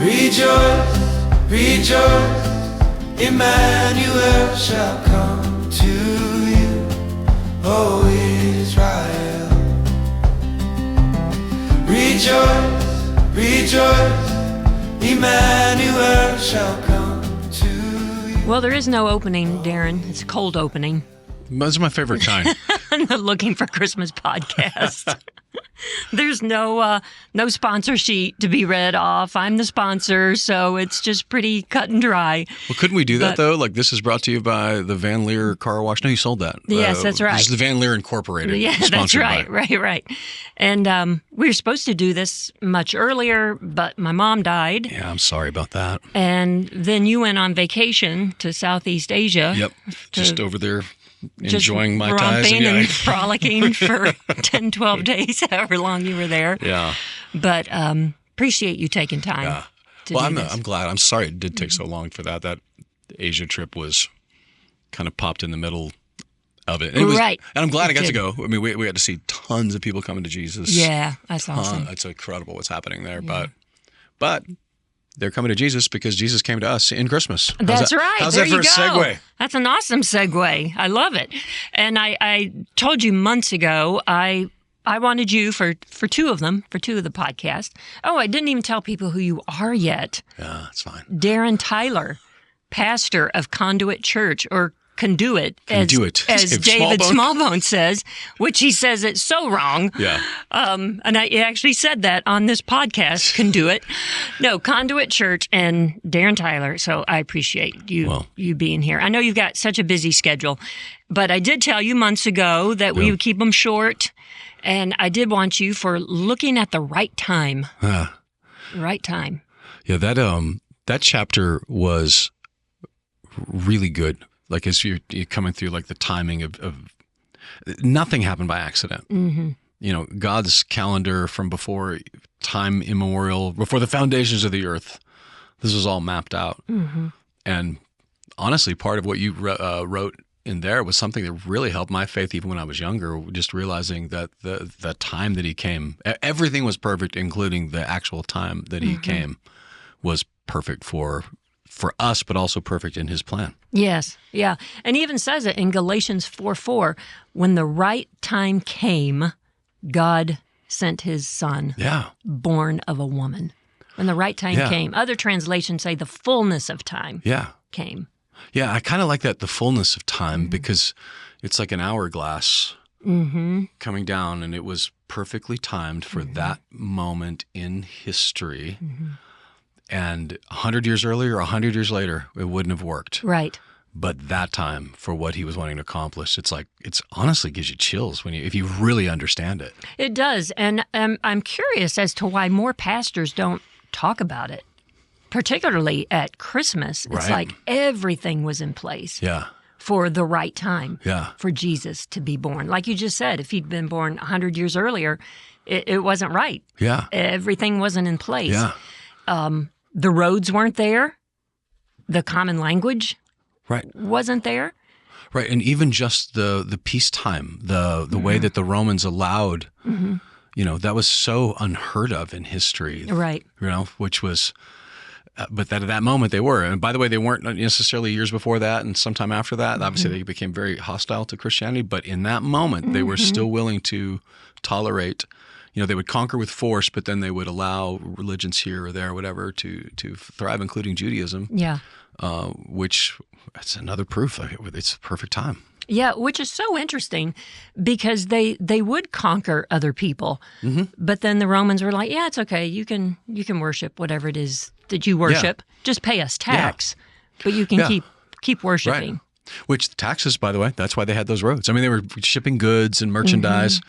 Rejoice, rejoice, Emmanuel shall come to you, O Israel. Rejoice, rejoice, Emmanuel shall come to you. Well, there is no opening, Darren. It's a cold opening. That's my favorite kind. The Looking for Christmas podcast. There's no sponsor sheet to be read off. I'm the sponsor, so it's just pretty cut and dry. Well, couldn't we do that, though? Like, this is brought to you by the VanLiere Car Wash. No, you sold that. Yes, that's right. This is the VanLiere Incorporated. Yeah, that's right, by. right. And we were supposed to do this much earlier, but my mom died. Yeah, I'm sorry about that. And then you went on vacation to Southeast Asia. Yep, just over there. Just enjoying my romping ties and frolicking for 10, 12 days, however long you were there. Yeah. But appreciate you taking time. Yeah. To Well, do this. I'm glad. I'm sorry it did take so long for that. That Asia trip was kind of popped in the middle of it. And it was, Right. And I'm glad I got did. to go. I mean, we got to see tons of people coming to Jesus. Yeah, that's awesome. It's incredible what's happening there. But they're coming to Jesus because Jesus came to us in Christmas. That's right. How's there that for a you go. segue? That's an awesome segue. I love it. And I told you months ago, I wanted you for two of them, for two of the podcasts. Oh, I didn't even tell people who you are yet. Yeah, that's fine. Darren Tyler, pastor of Conduit Church, or Conduit, Conduit. as David Smallbone says, which he says it's so wrong. Yeah. And I actually said that on this podcast, Conduit. No, Conduit Church and Darren Tyler. So I appreciate you being here. I know you've got such a busy schedule, but I did tell you months ago that we would keep them short. And I did want you for looking at the right time. Right time. Yeah, that chapter was really good. Like, as you're coming through, like, the timing of nothing happened by accident. Mm-hmm. You know, God's calendar from before time immemorial, before the foundations of the earth, this was all mapped out. Mm-hmm. And honestly, part of what you wrote in there was something that really helped my faith even when I was younger, just realizing that the time that he came, everything was perfect, including the actual time that he came was perfect for us, but also perfect in his plan. Yes, yeah. And he even says it in Galatians 4:4, when the right time came, God sent his son, born of a woman. When the right time came. Other translations say the fullness of time came. Yeah, I kind of like that, the fullness of time, because it's like an hourglass coming down, and it was perfectly timed for that moment in history. And 100 years earlier, 100 years later, it wouldn't have worked. Right. But that time, for what he was wanting to accomplish, it's honestly gives you chills if you really understand it. It does. And I'm curious as to why more pastors don't talk about it, particularly at Christmas. It's like everything was in place for the right time for Jesus to be born. Like you just said, if he'd been born 100 years earlier, it wasn't right. Yeah. Everything wasn't in place. Yeah. The roads weren't there. The common language wasn't there. Right. And even just the peacetime, the way that the Romans allowed, that was so unheard of in history. Right. Which was, but at that moment they were. And by the way, they weren't necessarily years before that and sometime after that. Obviously, they became very hostile to Christianity. But in that moment, they were still willing to tolerate. They would conquer with force, but then they would allow religions here or there, or whatever, to thrive, including Judaism. Yeah. Which, that's another proof. It's the perfect time. Yeah, which is so interesting because they would conquer other people, but then the Romans were like, "Yeah, it's okay. You can worship whatever it is that you worship. Just pay us tax, but you can keep worshiping." Right. Which the taxes, by the way, that's why they had those roads. I mean, they were shipping goods and merchandise.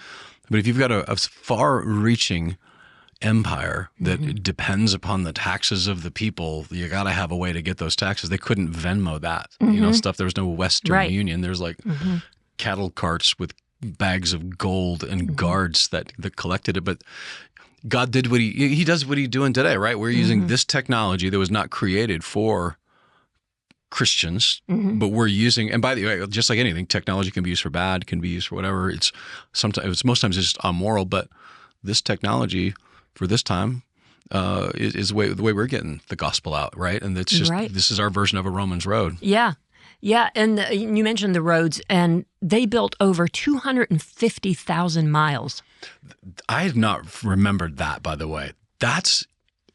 But if you've got a far-reaching empire that depends upon the taxes of the people, you got to have a way to get those taxes. They couldn't Venmo that, stuff. There was no Western Union. There's like cattle carts with bags of gold and guards that collected it. But God did what he does what he's doing today, right? We're using this technology that was not created for Christians, but we're using, and by the way, just like anything, technology can be used for bad, can be used for whatever. Most times it's just immoral, but this technology for this time is the way we're getting the gospel out, right? And it's just this is our version of a Romans road. Yeah. Yeah, and you mentioned the roads, and they built over 250,000 miles. I had not remembered that, by the way. That's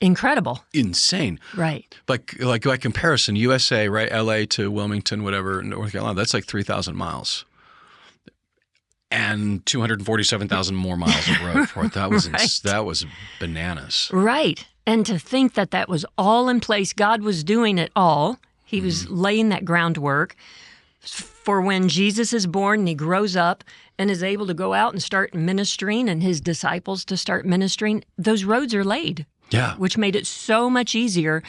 incredible. Insane. Right. Like by comparison, USA, right? LA to Wilmington, whatever, North Carolina, that's like 3,000 miles. And 247,000 more miles of road for it. That was that was bananas. Right. And to think that was all in place, God was doing it all. He was laying that groundwork for when Jesus is born and he grows up and is able to go out and start ministering and his disciples to start ministering. Those roads are laid. Yeah. Which made it so much easier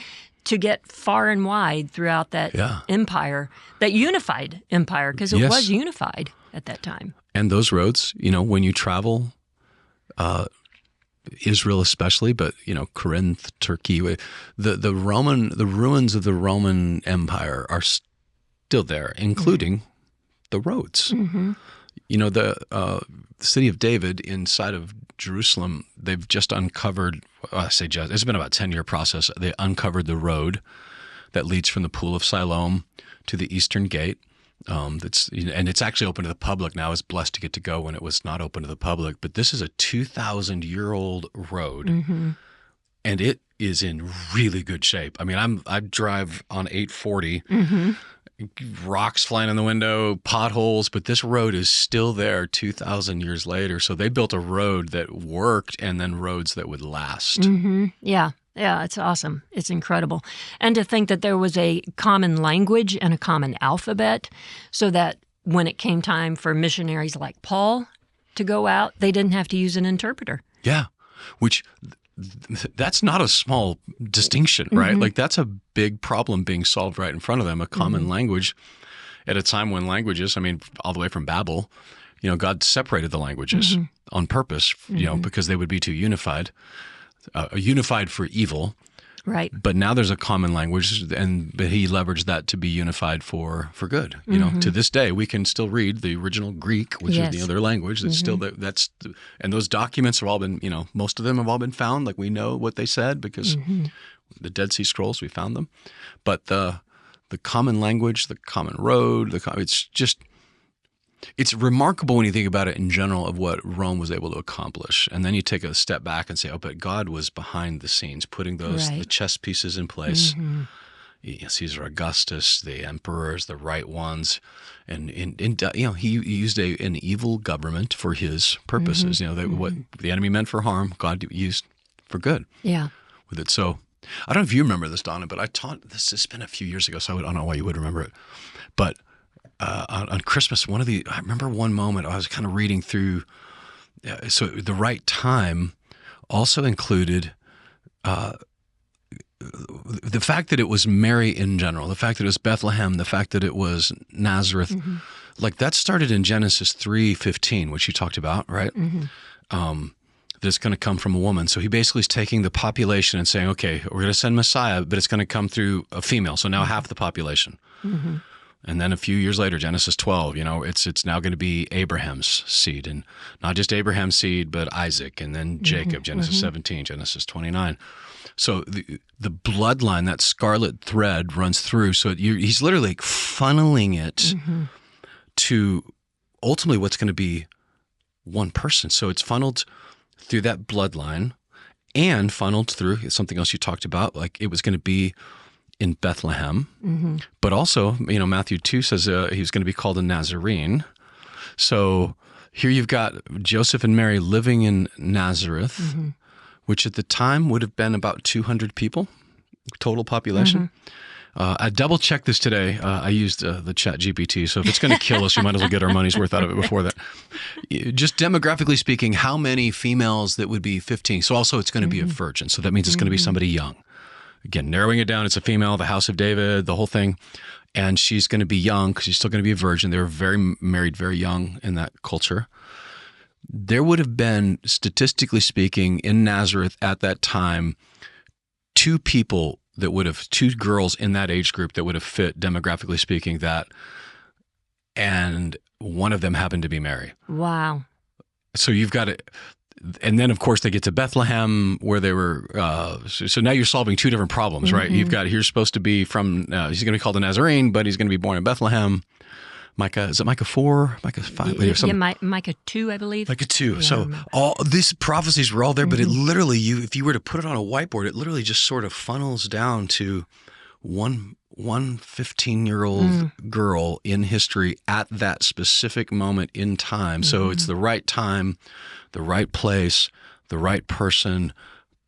to get far and wide throughout that empire, that unified empire, because it was unified at that time. And those roads, when you travel, Israel especially, but Corinth, Turkey, the ruins of the Roman Empire are still there, including the roads. Mm-hmm. The city of David inside of Jerusalem, they've just uncovered. It's been about a 10-year process. They uncovered the road that leads from the Pool of Siloam to the Eastern Gate. It's actually open to the public now. I was blessed to get to go when it was not open to the public. But this is a 2,000-year-old road, and it is in really good shape. I mean, I drive on 840, rocks flying in the window, potholes, but this road is still there 2,000 years later. So they built a road that worked, and then roads that would last. Mm-hmm. Yeah. Yeah, it's awesome. It's incredible. And to think that there was a common language and a common alphabet so that when it came time for missionaries like Paul to go out, they didn't have to use an interpreter. Yeah, which that's not a small distinction, right? Like that's a big problem being solved right in front of them, a common language at a time when languages, all the way from Babel, God separated the languages on purpose, because they would be too unified. Unified for evil, right? But now there's a common language, but he leveraged that to be unified for good. To this day, we can still read the original Greek, which is the other language. That's still and those documents have all been, most of them have all been found. Like we know what they said because the Dead Sea Scrolls, we found them. But the common language, the common road, it's remarkable when you think about it in general of what Rome was able to accomplish. And then you take a step back and say, but God was behind the scenes, putting the chess pieces in place. Caesar Augustus, the emperors, the right ones. And he used an evil government for his purposes. What the enemy meant for harm, God used for good. Yeah. With it. So I don't know if you remember this, Donna, but I taught this. It's been a few years ago, so I don't know why you would remember it. But on Christmas, I remember one moment I was kind of reading through. So the right time also included the fact that it was Mary in general, the fact that it was Bethlehem, the fact that it was Nazareth. Like that started in Genesis 3:15, which you talked about, right? That it's going to come from a woman. So he basically is taking the population and saying, okay, we're going to send Messiah, but it's going to come through a female. So now half the population. And then a few years later, Genesis 12, it's now going to be Abraham's seed, and not just Abraham's seed, but Isaac, and then Jacob, Genesis 17, Genesis 29. So the bloodline, that scarlet thread runs through. So he's literally funneling it to ultimately what's going to be one person. So it's funneled through that bloodline and funneled through something else you talked about, like it was going to be in Bethlehem, but also, Matthew 2 says he was going to be called a Nazarene. So here you've got Joseph and Mary living in Nazareth, which at the time would have been about 200 people, total population. I double-checked this today. I used the chat GPT, so if it's going to kill us, we might as well get our money's worth out of it before that. Just demographically speaking, how many females that would be 15? So also it's going to be a virgin, so that means it's going to be somebody young. Again, narrowing it down, it's a female, the house of David, the whole thing. And she's going to be young because she's still going to be a virgin. They were married very young in that culture. There would have been, statistically speaking, in Nazareth at that time, two girls in that age group that would have fit, demographically speaking, that. And one of them happened to be Mary. Wow. So you've got it. And then, of course, they get to Bethlehem, where they were. So now you're solving two different problems, right? You've got he's supposed to be from. He's going to be called a Nazarene, but he's going to be born in Bethlehem. Micah, is it Micah 4? Micah 5? Micah 2, I believe. Micah 2. Yeah, so all these prophecies were all there, but it literally, if you were to put it on a whiteboard, it literally just sort of funnels down to one 15-year-old girl in history at that specific moment in time. So it's the right time, the right place, the right person,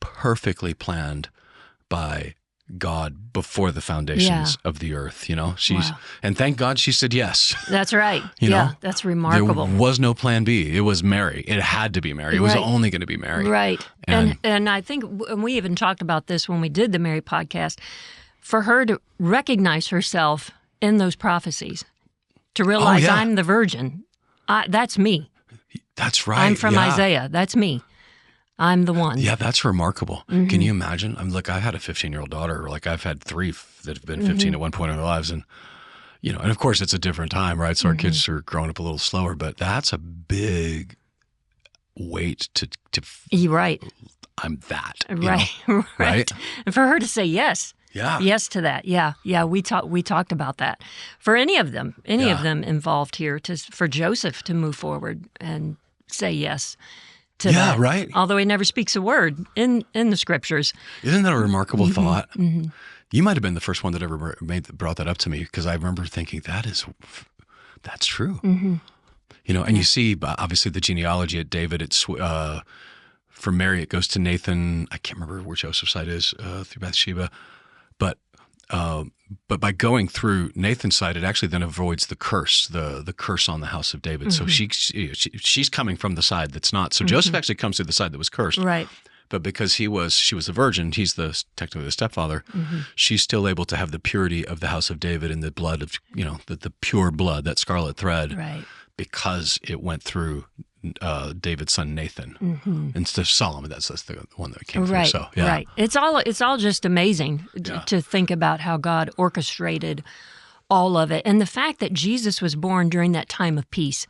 perfectly planned by God before the foundations of the earth. And thank God she said yes. That's right. That's remarkable. There was no plan B. It was Mary. It had to be Mary. It was only going to be Mary. Right. And I think we even talked about this when we did the Mary podcast, for her to recognize herself in those prophecies, to realize I'm the virgin. That's me. That's right. I'm from Isaiah. That's me. I'm the one. Yeah, that's remarkable. Can you imagine? I had a 15-year-old daughter. I've had 3 that have been 15 at one point in their lives. And, and of course it's a different time, right? So our kids are growing up a little slower, but that's a big weight to You're right. I'm that. Right. And for her to say yes. Yeah. Yes to that. Yeah. Yeah. We talked about that. For any of them involved here, for Joseph to move forward and say yes to that. Yeah, right. Although he never speaks a word in the scriptures. Isn't that a remarkable thought? You might have been the first one that ever brought that up to me, because I remember thinking that's true. And you see, obviously, the genealogy at David. It's for Mary, it goes to Nathan. I can't remember where Joseph's side is through Bathsheba. But by going through Nathan's side, it actually then avoids the curse, the curse on the house of David. So she's coming from the side that's not. So Joseph actually comes through the side that was cursed. Right. But because she was a virgin, he's technically the stepfather. She's still able to have the purity of the house of David and the blood of the pure blood, that scarlet thread, right, because it went through David's son Nathan instead of Solomon. That's the one that came through. So yeah, right. It's all just amazing to think about how God orchestrated all of it, and the fact that Jesus was born during that time of peace.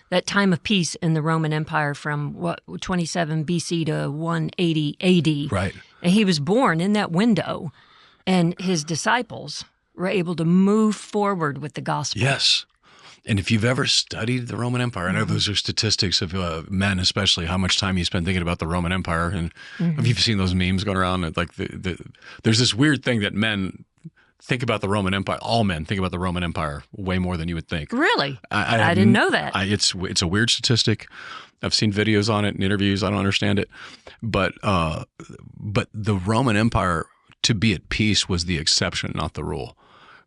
That time of peace in the Roman Empire from 27 BC to 180 AD. Right. And he was born in that window, and his disciples were able to move forward with the gospel. Yes. And if you've ever studied the Roman Empire, I know those are statistics of men, especially, how much time you spend thinking about the Roman Empire. And have you seen those memes going around? There's this weird thing that men think about the Roman Empire. All men think about the Roman Empire way more than you would think. Really? I didn't know that. It's a weird statistic. I've seen videos on it and interviews. I don't understand it. But the Roman Empire, to be at peace, was the exception, not the rule.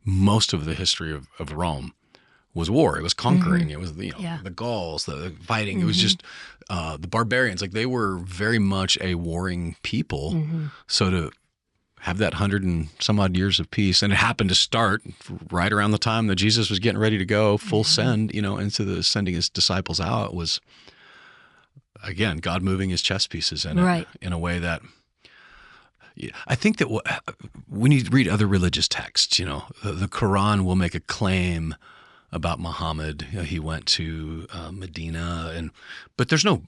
Most of the history of Rome was war. It was conquering. It was the Gauls, the fighting. It was just the barbarians. They were very much a warring people. So to have that 100 and some odd years of peace, and it happened to start right around the time that Jesus was getting ready to go full send, into the sending his disciples out, was again God moving his chess pieces in it in a way that I think that when you read other religious texts, the Quran will make a claim about Muhammad. He went to Medina, but there's no.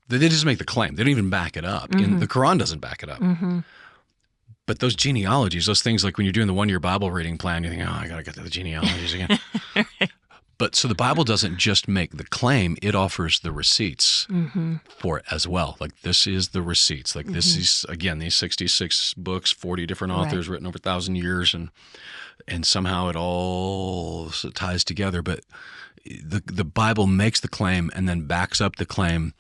They just make the claim. They don't even back it up. And the Quran doesn't back it up. But those genealogies, those things, like when you're doing the one-year Bible reading plan, you think, oh, I got to get to the genealogies again. But so the Bible doesn't just make the claim, it offers the receipts for it as well. This is the receipts. This is, again, these 66 books, 40 different authors written over 1,000 years, and somehow it all ties together. But the Bible makes the claim and then backs up the claim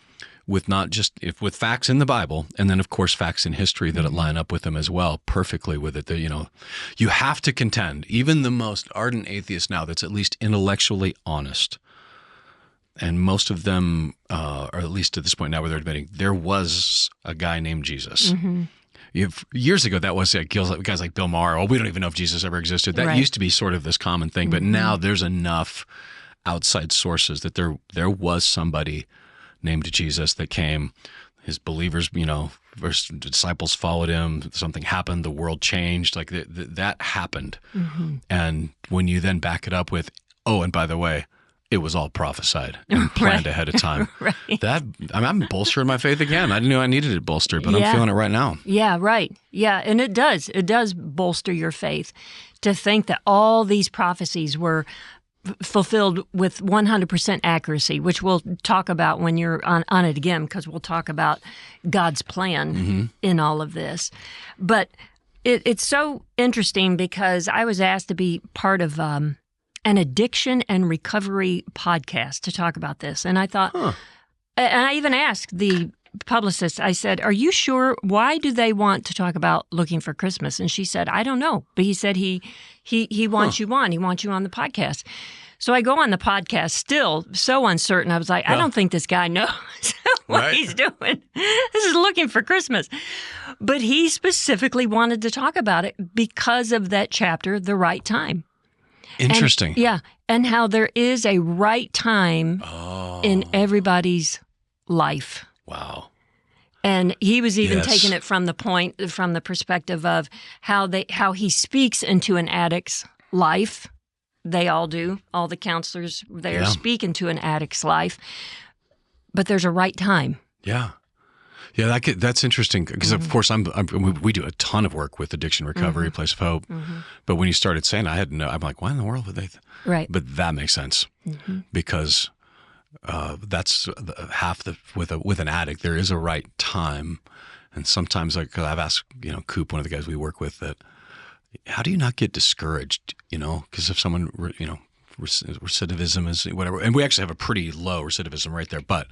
with not just with facts in the Bible, and then of course facts in history that line up with them as well, perfectly with it. You have to contend, even the most ardent atheist now that's at least intellectually honest, and most of them, or at least at this point now, where they're admitting there was a guy named Jesus. Years ago, that was guys like Bill Maher. Oh, we don't even know if Jesus ever existed. That used to be sort of this common thing, but now there's enough outside sources that there was somebody named Jesus that came. His believers, first disciples followed him. Something happened. The world changed. That happened. And when you then back it up with, oh, and by the way, it was all prophesied and planned ahead of time. Right. I'm bolstering my faith again. I didn't know I needed it bolstered, but I'm feeling it right now. Yeah, right. Yeah, and it does bolster your faith to think that all these prophecies were fulfilled with 100% accuracy, which we'll talk about when you're on it again, because we'll talk about God's plan in all of this. But it's so interesting because I was asked to be part of an addiction and recovery podcast to talk about this. And I thought, and I even asked the publicist, I said, are you sure? Why do they want to talk about looking for Christmas? And she said, I don't know. But he said he wants you on. He wants you on the podcast. So I go on the podcast, still so uncertain. I was like, I don't think this guy knows what he's doing. This is looking for Christmas. But he specifically wanted to talk about it because of that chapter, The Right Time. Interesting. And how there is a right time in everybody's life. Wow. And he was even taking it from the perspective of how he speaks into an addict's life. They all do. All the counselors there speak into an addict's life. But there's a right time. Yeah. Yeah, that's interesting because, of course, we do a ton of work with addiction recovery, Place of Hope. But when you started saying that, I'm like, why in the world would they? Right. But that makes sense because that's with an addict, there is a right time. And sometimes, like, I've asked, Coop, one of the guys we work with, that how do you not get discouraged, because if someone, recidivism is whatever, and we actually have a pretty low recidivism right there, but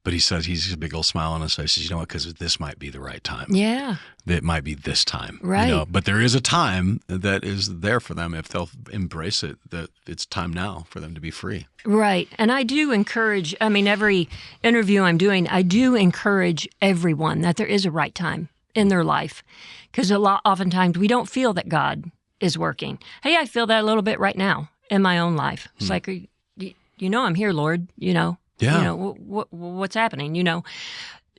he says, he's a big old smile on his face. He says, because this might be the right time. Yeah. It might be this time. Right. But there is a time that is there for them if they'll embrace it, that it's time now for them to be free. Right. And I do encourage, every interview I'm doing, I do encourage everyone that there is a right time in their life. Because oftentimes we don't feel that God is working. Hey, I feel that a little bit right now in my own life. It's like, I'm here, Lord, Yeah. What's happening,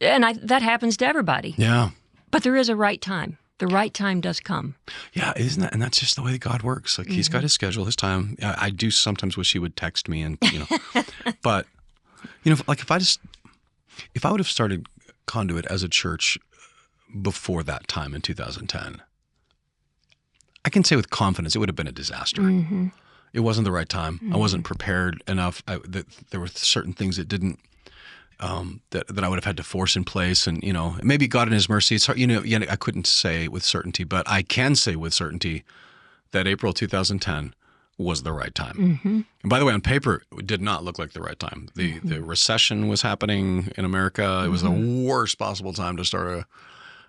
And that happens to everybody. Yeah. But there is a right time. The right time does come. Yeah, isn't that? And that's just the way God works. Like he's got his schedule, his time. I do sometimes wish he would text me and, but, like if I would have started Conduit as a church before that time in 2010, I can say with confidence it would have been a disaster. It wasn't the right time. I wasn't prepared enough. There were certain things that didn't that I would have had to force in place, and maybe God in His mercy. It's hard, I couldn't say with certainty, but I can say with certainty that April 2010 was the right time. And by the way, on paper, it did not look like the right time. The recession was happening in America. It was the worst possible time to start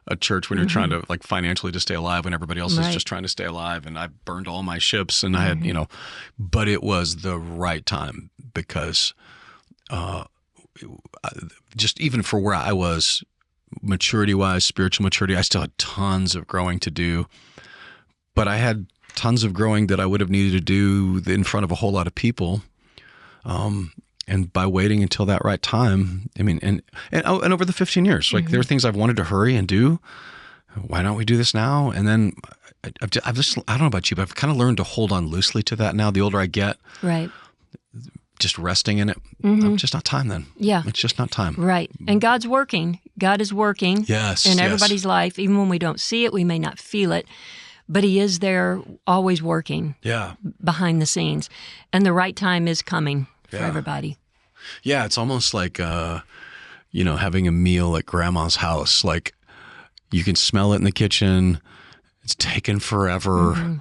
a church when you're trying to financially to stay alive when everybody else is just trying to stay alive. And I burned all my ships and I had, but it was the right time because just even for where I was maturity-wise, spiritual maturity, I still had tons of growing to do, but I had tons of growing that I would have needed to do in front of a whole lot of people. And by waiting until that right time, and over the 15 years, there are things I've wanted to hurry and do. Why don't we do this now? And then I've just, I don't know about you, but I've kind of learned to hold on loosely to that now. The older I get, right, just resting in it. It's just not time then. Yeah. It's just not time. Right. And God's working. God is working in everybody's life. Even when we don't see it, we may not feel it, but He is there always working behind the scenes. And the right time is coming for everybody. Yeah, it's almost like, having a meal at grandma's house. Like you can smell it in the kitchen. It's taken forever.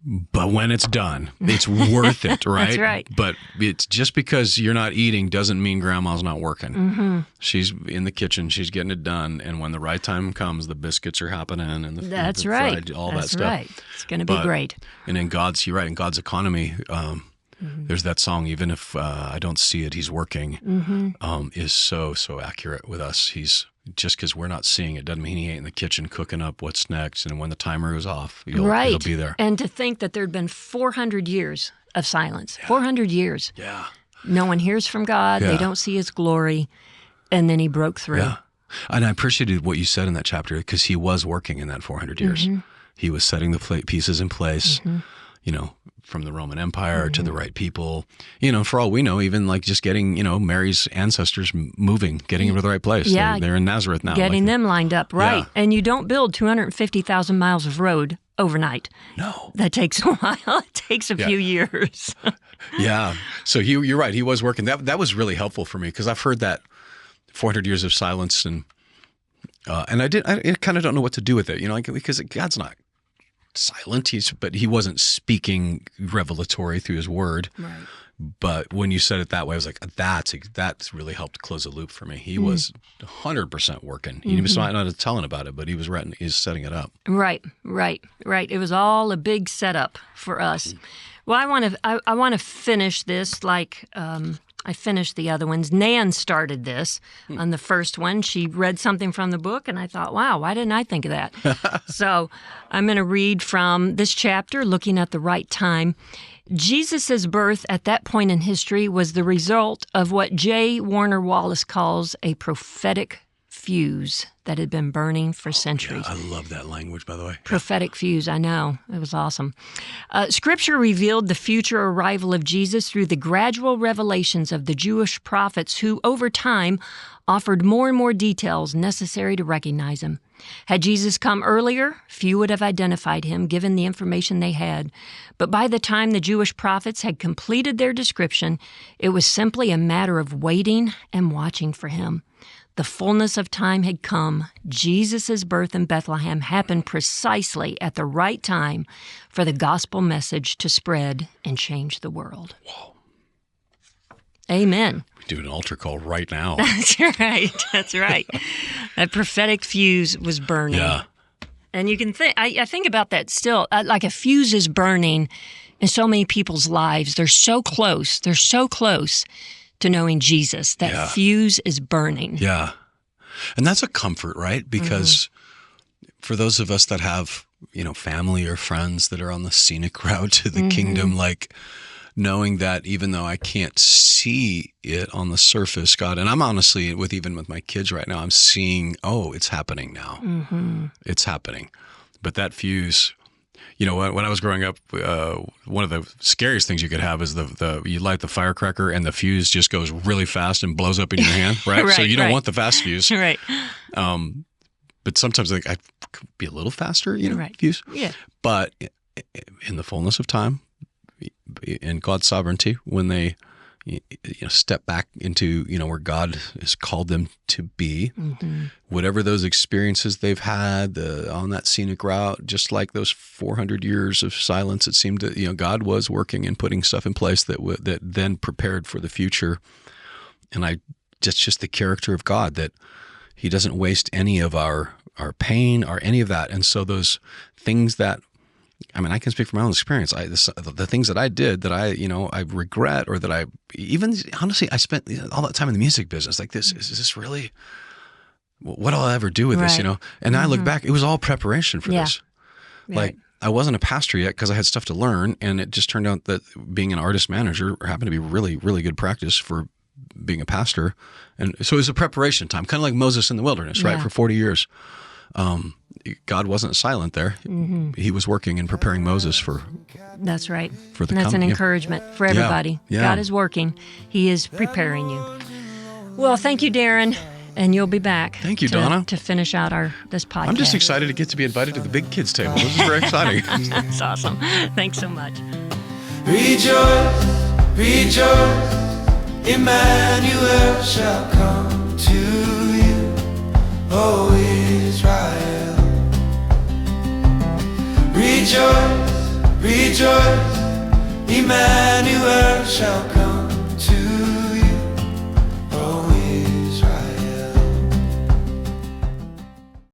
But when it's done, it's worth it, right? That's right. But it's just because you're not eating doesn't mean grandma's not working. She's in the kitchen. She's getting it done. And when the right time comes, the biscuits are happening and the fried, all that stuff. Right. It's going to be great. And in God's economy, there's that song, even if I don't see it, He's working, is so, so accurate with us. He's just because we're not seeing it doesn't mean He ain't in the kitchen cooking up what's next. And when the timer goes off, he'll be there. And to think that there'd been 400 years of silence, 400 years. Yeah. No one hears from God. They don't see His glory. And then He broke through. Yeah. And I appreciated what you said in that chapter because He was working in that 400 years. He was setting the pieces in place. from the Roman Empire to the right people, for all we know, even like just getting, Mary's ancestors moving, getting them to the right place. Yeah. They're in Nazareth now. Getting them lined up, right. Yeah. And you don't build 250,000 miles of road overnight. No. That takes a while. It takes a few years. Yeah. So you're right. He was working. That was really helpful for me because I've heard that 400 years of silence and I kind of don't know what to do with it, because God's not silent. But he wasn't speaking revelatory through his word. Right. But when you said it that way, I was like, that's really helped close the loop for me. He was 100% working. He was not telling about it, but he was he's setting it up. Right. It was all a big setup for us. Well, I want to finish this like I finished the other ones. Nan started this on the first one. She read something from the book, and I thought, wow, why didn't I think of that? So I'm going to read from this chapter, Looking at the Right Time. Jesus' birth at that point in history was the result of what J. Warner Wallace calls a prophetic fuse that had been burning for centuries. Yeah, I love that language, by the way. Prophetic fuse, I know. It was awesome. Scripture revealed the future arrival of Jesus through the gradual revelations of the Jewish prophets who, over time, offered more and more details necessary to recognize him. Had Jesus come earlier, few would have identified him, given the information they had. But by the time the Jewish prophets had completed their description, it was simply a matter of waiting and watching for him. The fullness of time had come. Jesus' birth in Bethlehem happened precisely at the right time for the gospel message to spread and change the world. Whoa. Amen. We do an altar call right now. That's right. That's right. That prophetic fuse was burning. Yeah. And you can think, I think about that still, like a fuse is burning in so many people's lives. They're so close. They're so close to knowing Jesus. That fuse is burning. Yeah. And that's a comfort, right? Because for those of us that have, family or friends that are on the scenic route to the kingdom, like knowing that even though I can't see it on the surface, God, and I'm honestly, even with my kids right now, I'm seeing, it's happening now. It's happening. But that fuse, when I was growing up, one of the scariest things you could have is you light the firecracker and the fuse just goes really fast and blows up in your hand, right? Right, so you don't right. want the fast fuse. Right. But sometimes I could be a little faster, Right. fuse. Yeah. But in the fullness of time, in God's sovereignty, when they step back into where God has called them to be, whatever those experiences they've had on that scenic route, just like those 400 years of silence, it seemed that God was working and putting stuff in place that then prepared for the future. And that's just the character of God, that He doesn't waste any of our pain or any of that. And so those things that, I can speak from my own experience. The things that I did that I regret, or that honestly, I spent all that time in the music business. Like is this really, what will I ever do with this, And I look back, it was all preparation for this. Like I wasn't a pastor yet because I had stuff to learn. And it just turned out that being an artist manager happened to be really, really good practice for being a pastor. And so it was a preparation time, kind of like Moses in the wilderness, right? For 40 years. God wasn't silent there. He was working and preparing Moses for. That's right. For the That's an encouragement for everybody. Yeah. God is working. He is preparing you. Well, thank you, Darren, and you'll be back. Thank you, Donna, to finish out this podcast. I'm just excited to get to be invited to the big kids table. This is very exciting. That's awesome. Thanks so much. Rejoice, rejoice, Emmanuel shall come to you, O Israel. Rejoice, rejoice, Emmanuel shall come.